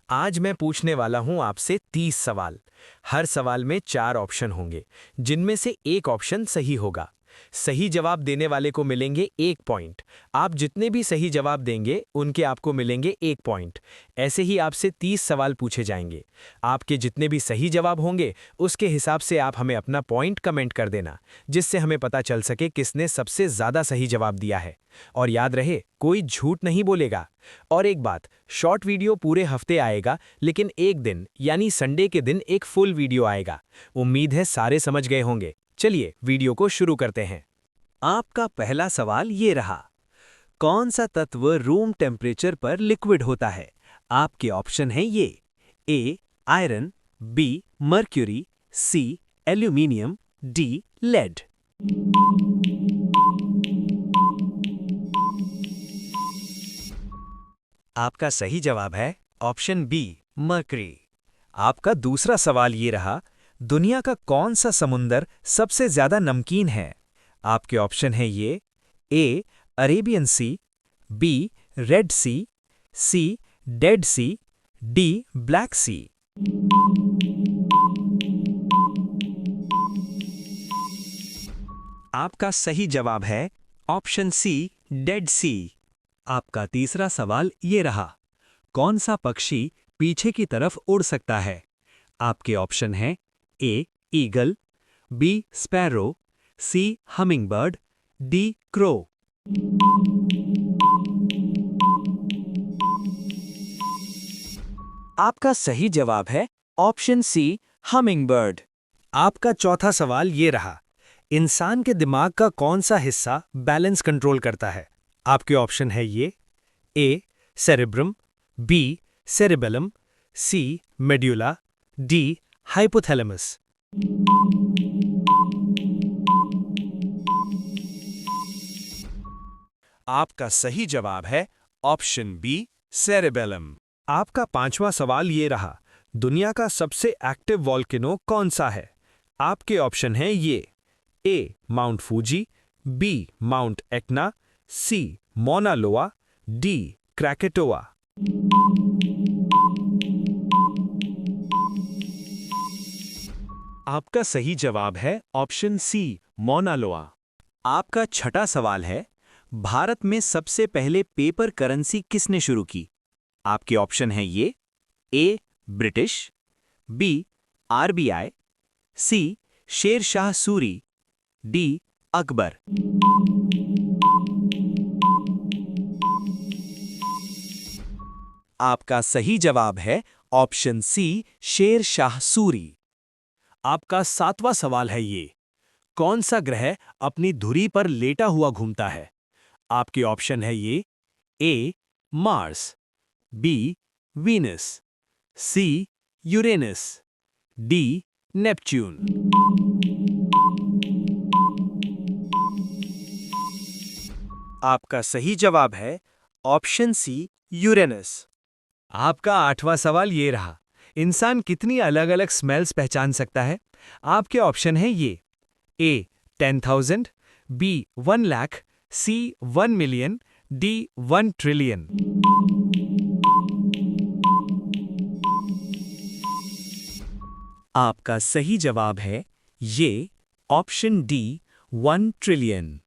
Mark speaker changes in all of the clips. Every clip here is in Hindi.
Speaker 1: आज मैं पूछने वाला हूं आपसे 30 सवाल। हर सवाल में 4 ऑप्शन होंगे, जिनमें से एक ऑप्शन सही होगा। सही जवाब देने वाले को मिलेंगे 1 पॉइंट। आप जितने भी सही जवाब देंगे, उनके आपको मिलेंगे 1 पॉइंट। ऐसे ही आपसे 30 सवाल पूछे जाएंगे। आपके जितने भी सही जवाब होंगे, उसके हिसाब से आप हमें अपना पॉइंट कमेंट कर देना, जिससे हमें पता चल सके किसने सबसे ज़्यादा सही जवाब दिया है। और याद रहे, कोई झूठ नहीं बोलेगा। और एक बात, शॉर्ट वीडियो पूरे हफ्ते आएगा, लेकिन एक दिन यानी संडे के दिन एक फुल वीडियो आएगा। उम्मीद है सारे समझ गए होंगे। चलिए वीडियो को शुरू करते हैं। आपका पहला सवाल ये रहा, कौन सा तत्व रूम टेम्परेचर पर लिक्विड होता है? आपके ऑप्शन हैं ये: ए आयरन, बी मर्क्यूरी, सी एल्यूमिनियम, डी लेड। आपका सही जवाब है ऑप्शन बी मर्करी। आपका दूसरा सवाल ये रहा, दुनिया का कौन सा समुंदर सबसे ज्यादा नमकीन है? आपके ऑप्शन है ये: ए अरेबियन सी, बी रेड सी डेड सी, डी ब्लैक सी। आपका सही जवाब है ऑप्शन सी डेड सी। आपका तीसरा सवाल ये रहा, कौन सा पक्षी पीछे की तरफ उड़ सकता है? आपके ऑप्शन हैं ए ईगल, बी स्पैरो, सी हमिंगबर्ड, डी क्रो। आपका सही जवाब है ऑप्शन सी हमिंगबर्ड। आपका चौथा सवाल ये रहा, इंसान के दिमाग का कौन सा हिस्सा बैलेंस कंट्रोल करता है? आपके ऑप्शन है ये: ए सेरेब्रम, बी सेरेबेलम, सी मेड्यूला, डी हाइपोथैलेमस। आपका सही जवाब है ऑप्शन बी सेरेबेलम। आपका पांचवा सवाल ये रहा, दुनिया का सबसे एक्टिव वॉल्केनो कौन सा है? आपके ऑप्शन हैं ये: ए mount Fuji, B mount acne, सी मौना लोआ, डी क्रैकेटोआ। आपका सही जवाब है ऑप्शन सी मौना लोआ। आपका छठा सवाल है, भारत में सबसे पहले पेपर करेंसी किसने शुरू की? आपके ऑप्शन हैं ये: ए ब्रिटिश, बी आरबीआई, सी शेर शाह सूरी, डी अकबर। आपका सही जवाब है ऑप्शन सी शेर शाह सूरी। आपका सातवां सवाल है ये, कौन सा ग्रह अपनी धुरी पर लेटा हुआ घूमता है? आपके ऑप्शन है ये: A Mars, B Venus, C Uranus, D Neptune. आपका सही जवाब है ऑप्शन सी यूरेनस। आपका आठवां सवाल ये रहा, इंसान कितनी अलग अलग स्मेल्स पहचान सकता है? आपके ऑप्शन हैं ये: ए 10,000, बी 1 लाख, सी 1 मिलियन, डी 1 ट्रिलियन। आपका सही जवाब है ये ऑप्शन डी 1 ट्रिलियन।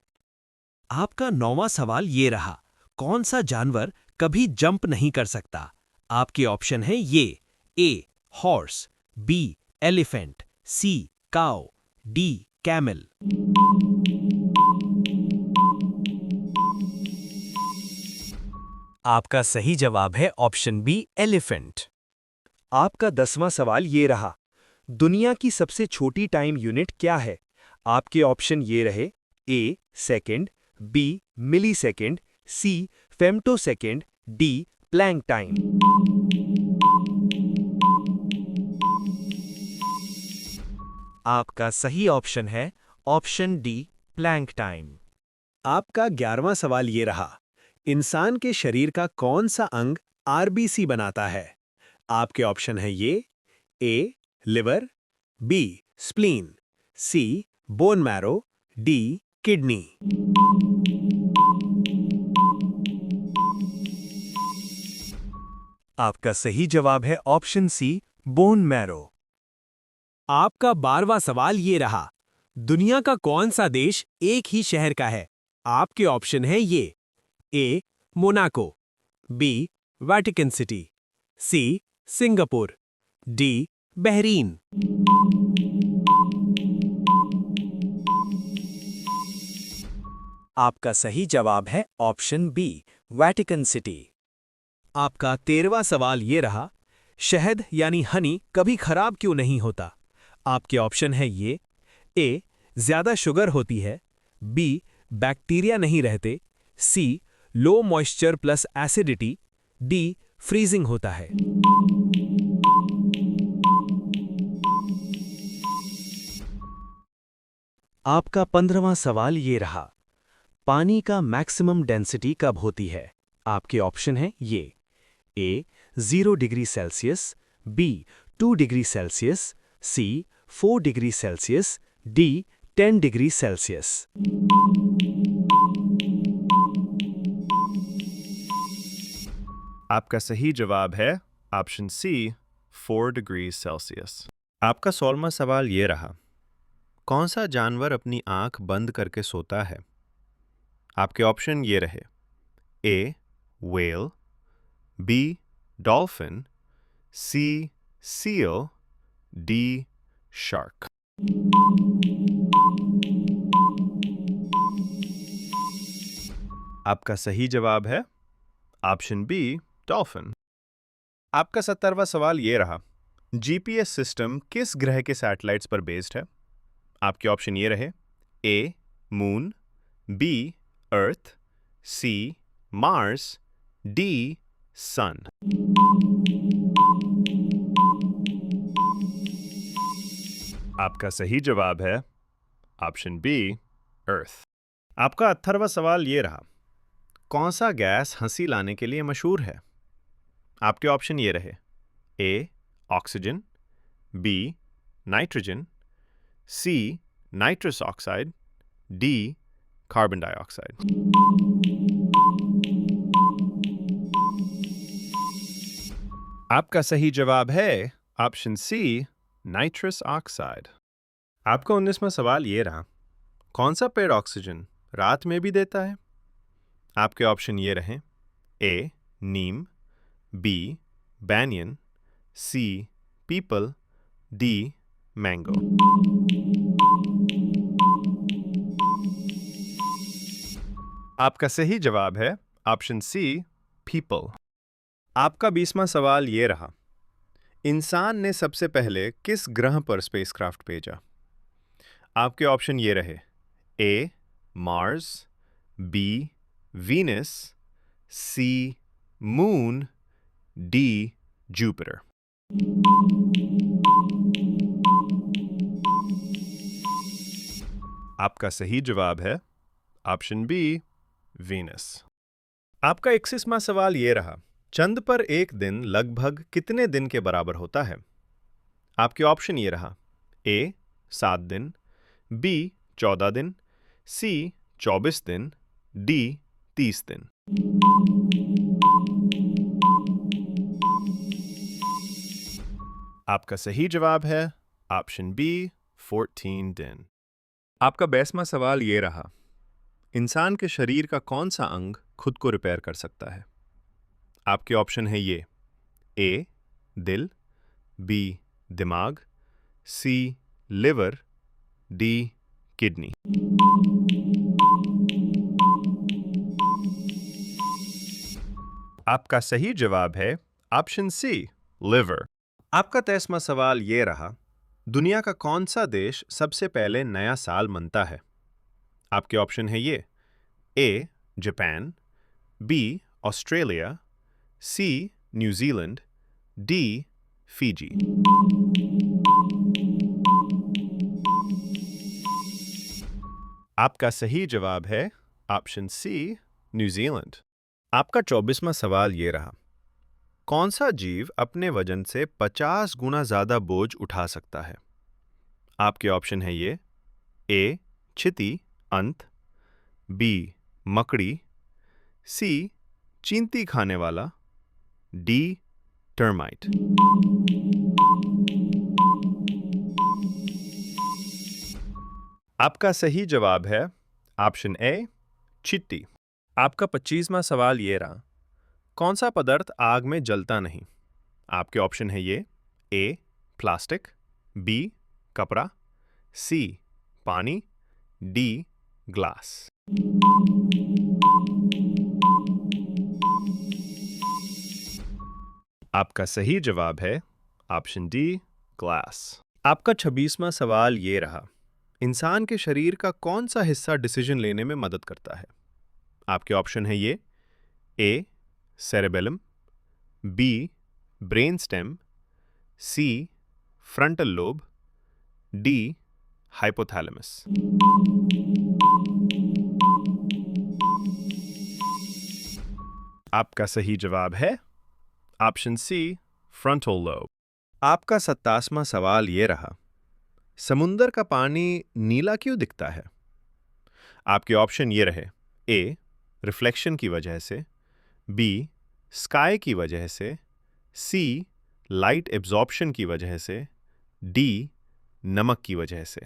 Speaker 1: आपका नौवां सवाल ये रहा, कौन सा जानवर कभी जंप नहीं कर सकता? आपके ऑप्शन है ये: a horse, B elephant, C cow, D camel. आपका सही जवाब है ऑप्शन बी एलिफेंट। आपका 10वां सवाल ये रहा, दुनिया की सबसे छोटी टाइम यूनिट क्या है? आपके ऑप्शन ये रहे: A second, B millisecond, C femtosecond, D Planck time. आपका सही ऑप्शन है ऑप्शन डी प्लैंक टाइम। आपका 11वां सवाल ये रहा, इंसान के शरीर का कौन सा अंग आरबीसी बनाता है? आपके ऑप्शन है ये: ए लिवर, बी स्प्लीन, सी बोन मैरो, डी किडनी।
Speaker 2: आपका सही जवाब है ऑप्शन सी, बोन मैरो।
Speaker 1: आपका 12वां सवाल ये रहा। दुनिया का कौन सा देश एक ही शहर का है? आपके ऑप्शन है ये। A Monaco, B Vatican City, C Singapore, D Bahrain.
Speaker 2: आपका सही जवाब है ऑप्शन बी, वेटिकन सिटी।
Speaker 1: आपका 13वां सवाल ये रहा। शहद यानी हनी कभी खराब क्यों नहीं होता? आपके ऑप्शन है ये। ए ज्यादा शुगर होती है, बी बैक्टीरिया नहीं रहते, C low moisture plus acidity, D freezing होता है।
Speaker 2: आपका 15वां सवाल ये रहा। पानी का मैक्सिमम डेंसिटी कब होती है? आपके ऑप्शन हैं ये। A 0 degree Celsius, B 2 degree Celsius, C 4 degree Celsius, D 10 degree Celsius.
Speaker 3: आपका सही जवाब है ऑप्शन सी, 4 डिग्री सेल्सियस। आपका 16वां सवाल ये रहा। कौन सा जानवर अपनी आंख बंद करके सोता है? आपके ऑप्शन ये रहे। ए व्हेल, बी डॉल्फिन, सी सील, डी शार्क। आपका सही जवाब है ऑप्शन बी, डॉल्फिन। आपका 17वां सवाल ये रहा। जीपीएस सिस्टम किस ग्रह के सैटेलाइट्स पर बेस्ड है? आपके ऑप्शन ये रहे। ए मून, बी अर्थ, सी मार्स, डी सन। आपका सही जवाब है ऑप्शन बी, अर्थ। आपका 18वां सवाल ये रहा। कौन सा गैस हंसी लाने के लिए मशहूर है? आपके ऑप्शन ये रहे। A oxygen, B nitrogen, C nitrous oxide, D carbon dioxide. आपका सही जवाब है ऑप्शन सी, नाइट्रस ऑक्साइड। आपका 19वां सवाल ये रहा। कौन सा पेड़ ऑक्सीजन रात में भी देता है? आपके ऑप्शन ये रहे। A neem, B banyan, C peepal, D mango. आपका सही जवाब है ऑप्शन सी, पीपल। आपका 20वां सवाल ये रहा। इंसान ने सबसे पहले किस ग्रह पर स्पेसक्राफ्ट भेजा? आपके ऑप्शन ये रहे। ए मार्स, बी वीनस, सी मून, डी जुपिटर। आपका सही जवाब है ऑप्शन बी, वीनस। आपका 21वां सवाल ये रहा। चंद पर एक दिन लगभग कितने दिन के बराबर होता है? आपके ऑप्शन ये रहा। ए 7 दिन, बी 14 दिन, सी 24 दिन, डी 30 दिन। आपका सही जवाब है ऑप्शन बी, 14 दिन। आपका 22वां सवाल ये रहा। इंसान के शरीर का कौन सा अंग खुद को रिपेयर कर सकता है? आपके ऑप्शन है ये। ए दिल, बी दिमाग, सी लिवर, डी किडनी। आपका सही जवाब है ऑप्शन सी, लिवर। आपका 23वां सवाल ये रहा। दुनिया का कौन सा देश सबसे पहले नया साल मनता है? आपके ऑप्शन है ये। A Japan, B Australia, C New Zealand, D Fiji. आपका सही जवाब है ऑप्शन सी, न्यूजीलैंड। आपका 24वां सवाल ये रहा। कौन सा जीव अपने वजन से 50 गुना ज्यादा बोझ उठा सकता है? आपके ऑप्शन है ये। ए चींटी अंत, बी मकड़ी, सी चींटी खाने वाला, डी टर्माइट। आपका सही जवाब है ऑप्शन ए, चींटी। आपका 25वां सवाल ये रहा, कौन सा पदार्थ आग में जलता नहीं? आपके ऑप्शन है ये, ए प्लास्टिक, बी कपड़ा, सी पानी, डी ग्लास। आपका सही जवाब है ऑप्शन डी ग्लास। आपका 26वां सवाल ये रहा, इंसान के शरीर का कौन सा हिस्सा डिसीजन लेने में मदद करता है? आपके ऑप्शन है ये, ए सेरेबेलम, बी ब्रेन स्टेम, सी फ्रंटल लोब, डी हाइपोथैलेमस। आपका सही जवाब है ऑप्शन सी फ्रंटल लोब। आपका 27वां सवाल ये रहा, समुंदर का पानी नीला क्यों दिखता है? आपके ऑप्शन ये रहे, ए रिफ्लेक्शन की वजह से, बी स्काई की वजह से, सी लाइट एब्जॉर्प्शन की वजह से, डी नमक की वजह से।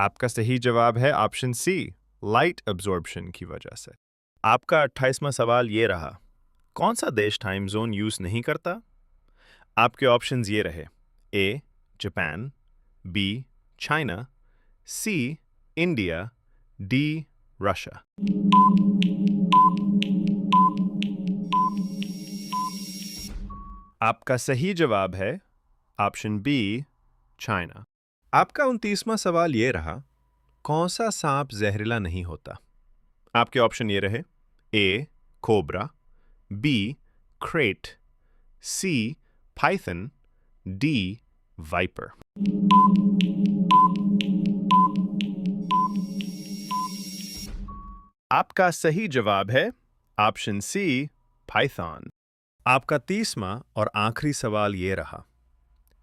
Speaker 3: आपका सही जवाब है ऑप्शन सी लाइट एब्जॉर्प्शन की वजह से। आपका 28वां सवाल ये रहा, कौन सा देश टाइम जोन यूज नहीं करता? आपके ऑप्शंस ये रहे, A Japan, B China, C India, D Russia. आपका सही जवाब है ऑप्शन बी चाइना। आपका 29वां सवाल ये रहा, कौन सा सांप जहरीला नहीं होता? आपके ऑप्शन ये रहे, ए कोबरा, बी क्रेट, सी पाइथन, डी वाइपर। आपका सही जवाब है ऑप्शन सी पाइथन। आपका 30वां और आखिरी सवाल ये रहा,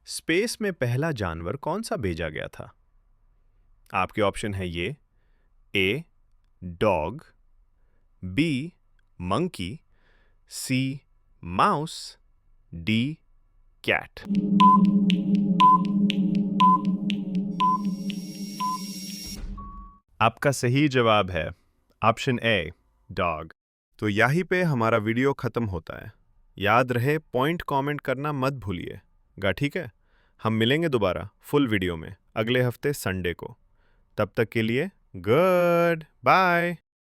Speaker 3: स्पेस में पहला जानवर कौन सा भेजा गया था? आपके ऑप्शन है ये, A dog, B monkey, C mouse, D cat. आपका सही जवाब है ऑप्शन ए डॉग। तो यहीं पे हमारा वीडियो खत्म होता है। याद रहे, पॉइंट कमेंट करना मत भूलिएगा, ठीक है? हम मिलेंगे दोबारा फुल वीडियो में अगले हफ्ते संडे को। तब तक के लिए गुड बाय।